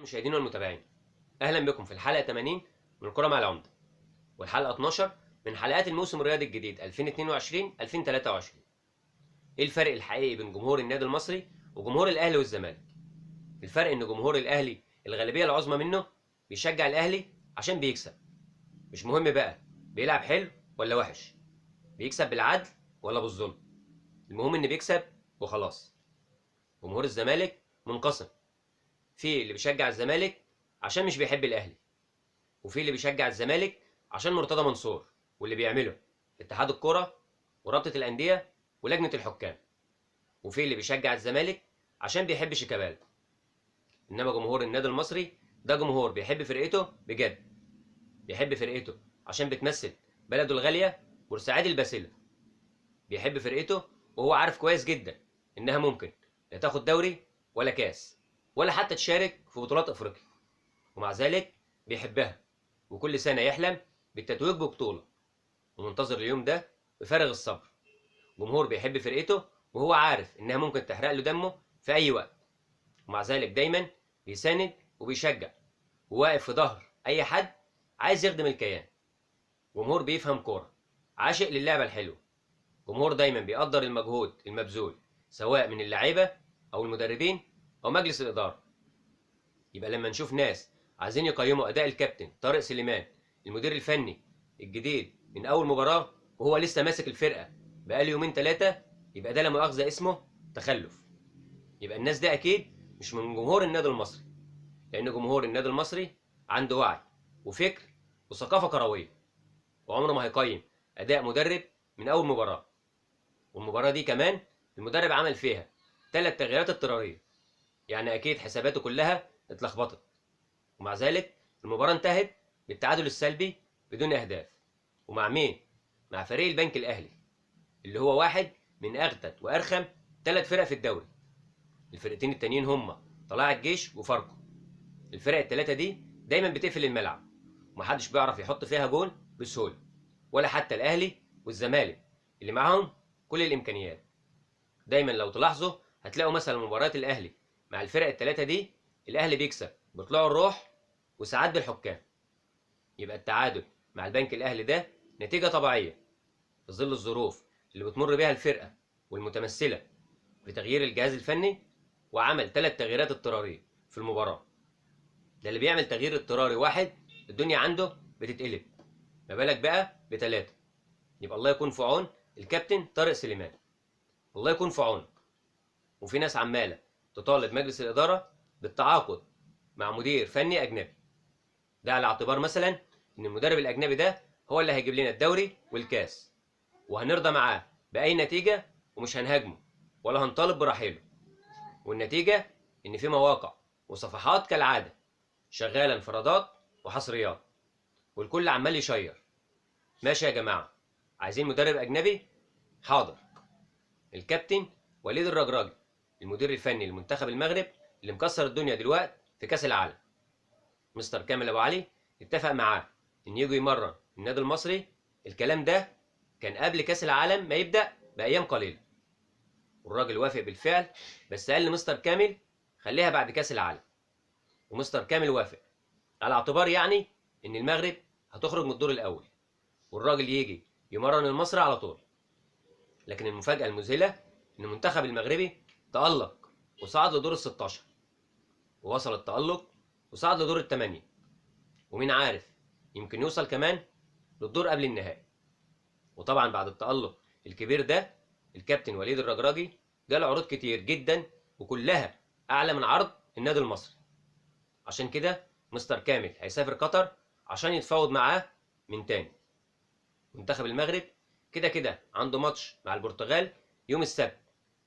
المشاهدين والمتابعين، اهلا بكم في الحلقه 80 من الكره مع العمده، والحلقه 12 من حلقات الموسم الرياضي الجديد 2022-2023. ايه الفرق الحقيقي بين جمهور النادي المصري وجمهور الاهلي والزمالك؟ الفرق ان جمهور الاهلي الغالبيه العظمى منه بيشجع الاهلي عشان بيكسب، مش مهم بقى بيلعب حلو ولا وحش، بيكسب بالعدل ولا بالظلم، المهم ان بيكسب وخلاص. جمهور الزمالك منقسم، في اللي بيشجع الزمالك عشان مش بيحب الاهلي، وفي اللي بيشجع الزمالك عشان مرتضى منصور واللي بيعمله اتحاد الكرة ورابطة الأندية ولجنة الحكام، وفي اللي بيشجع الزمالك عشان بيحب شيكابالا. إنما جمهور النادي المصري ده جمهور بيحب فرقته بجد، بيحب فرقته عشان بتمثل بلده الغالية بورسعيد الباسلة، بيحب فرقته وهو عارف كويس جدا إنها ممكن لا تاخد دوري ولا كاس ولا حتى تشارك في بطولات أفريقيا، ومع ذلك بيحبها وكل سنة يحلم بالتتويج ببطولة، ومنتظر اليوم ده بفارغ الصبر. جمهور بيحب فرقته وهو عارف إنها ممكن تحرق له دمه في أي وقت، ومع ذلك دايما بيساند وبيشجع وواقف في ظهر أي حد عايز يخدم الكيان. جمهور بيفهم كورة، عاشق للعبة الحلوة. جمهور دايما بيقدر المجهود المبذول سواء من اللعيبة أو المدربين أو مجلس الإدارة. يبقى لما نشوف ناس عايزين يقيموا أداء الكابتن طارق سليمان المدير الفني الجديد من أول مباراة وهو لسه ماسك الفرقة بقاله يومين ثلاثة، يبقى ده لا مؤاخذة اسمه تخلف. يبقى الناس دي أكيد مش من جمهور النادي المصري، لأن جمهور النادي المصري عنده وعي وفكر وثقافة كروية، وعمره ما هيقيم أداء مدرب من أول مباراة. والمباراة دي كمان المدرب عمل فيها 3 تغييرات اضطرارية، يعني أكيد حساباته كلها اتلخبطت، ومع ذلك المباراة انتهت بالتعادل السلبي بدون أهداف. ومع مين؟ مع فريق البنك الأهلي اللي هو واحد من أغتت وأرخم 3 فرق في الدوري. الفرقتين التانيين هما طلائع الجيش وفاركو. الفرق التلاتة دي دايما بتقفل الملعب ومحدش بيعرف يحط فيها جول بسهولة، ولا حتى الأهلي والزمالك اللي معاهم كل الإمكانيات. دايما لو تلاحظوا هتلاقوا مثلا مباريات الأهلي مع الفرق التلاتة دي الأهلي بيكسب بيطلعوا الروح وساعات بالحكام. يبقى التعادل مع البنك الأهلي ده نتيجة طبيعية في ظل الظروف اللي بتمر بيها الفرقة والمتمثلة في تغيير الجهاز الفني وعمل 3 تغييرات اضطرارية في المباراة. ده اللي بيعمل تغيير اضطراري واحد الدنيا عنده بتتقلب، ما بالك بقى ب3؟ يبقى الله يكون في عون الكابتن طارق سليمان، الله يكون في عونه. وفي ناس عمالة تطالب مجلس الإدارة بالتعاقد مع مدير فني أجنبي، ده على اعتبار مثلا إن المدرب الأجنبي ده هو اللي هيجيب لنا الدوري والكاس، وهنرضى معاه بأي نتيجة ومش هنهاجمه ولا هنطالب برحيله. والنتيجة إن في مواقع وصفحات كالعادة شغالة انفرادات وحصريات، والكل عمال يشير. ماشي يا جماعة، عايزين مدرب أجنبي؟ حاضر. الكابتن وليد الرجراجي المدير الفني لمنتخب المغرب اللي مكسر الدنيا دلوقتي في كأس العالم، مستر كامل أبو علي اتفق معاه إن يجوا يمرن النادي المصري. الكلام ده كان قبل كأس العالم ما يبدأ بأيام قليلة، والراجل وافق بالفعل، بس قال لمستر كامل خليها بعد كأس العالم. ومستر كامل وافق على اعتبار يعني إن المغرب هتخرج من الدور الأول والراجل يجي يمرن المصري على طول. لكن المفاجأة المذهلة إن المنتخب المغربي تألق وصعد لدور ال16، ووصل التألق وصعد لدور ال8، ومين عارف يمكن يوصل كمان للدور قبل النهائي. وطبعا بعد التألق الكبير ده الكابتن وليد الرجراجي جاله عروض كتير جدا وكلها أعلى من عرض النادي المصري. عشان كده مستر كامل هيسافر قطر عشان يتفاوض معاه من تاني. منتخب المغرب كده كده عنده ماتش مع البرتغال يوم السبت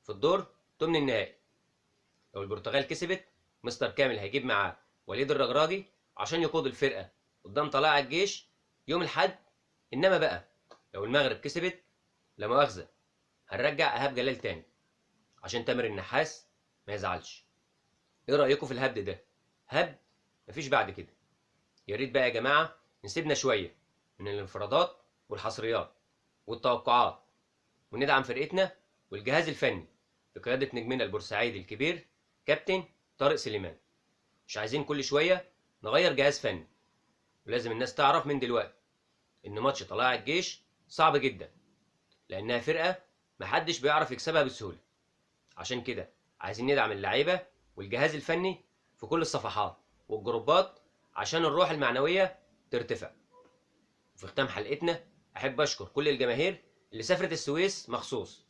في الدور ثمن النهائي. لو البرتغال كسبت مستر كامل هيجيب معاه وليد الرجراجي عشان يقود الفرقة قدام طلائع الجيش يوم الحد. إنما بقى لو المغرب كسبت لا مؤاخذة هنرجع إيهاب جلال تاني عشان تامر النحاس ما يزعلش. إيه رأيكم في الهبد ده؟ هبد مفيش بعد كده. يا ريت بقى يا جماعة نسيبنا شوية من الانفرادات والحصريات والتوقعات، وندعم فرقتنا والجهاز الفني بقيادة نجمنا البورسعيدي الكبير كابتن طارق سليمان. مش عايزين كل شوية نغير جهاز فني. ولازم الناس تعرف من دلوقتي إن ماتش طلائع الجيش صعب جدا، لأنها فرقة محدش بيعرف يكسبها بسهولة. عشان كده عايزين ندعم اللعيبة والجهاز الفني في كل الصفحات والجروبات عشان الروح المعنوية ترتفع. وفي ختام حلقتنا أحب أشكر كل الجماهير اللي سافرت السويس مخصوص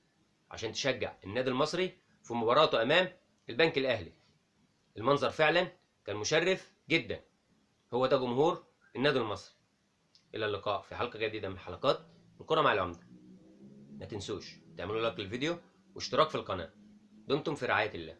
عشان تشجع النادي المصري في مباراته أمام البنك الأهلي. المنظر فعلا كان مشرف جدا. هو ده جمهور النادي المصري. إلى اللقاء في حلقة جديدة من حلقات الكرة مع العمدة. ما تنسوش تعملوا لايك للفيديو واشتراك في القناة. دمتم في رعاية الله.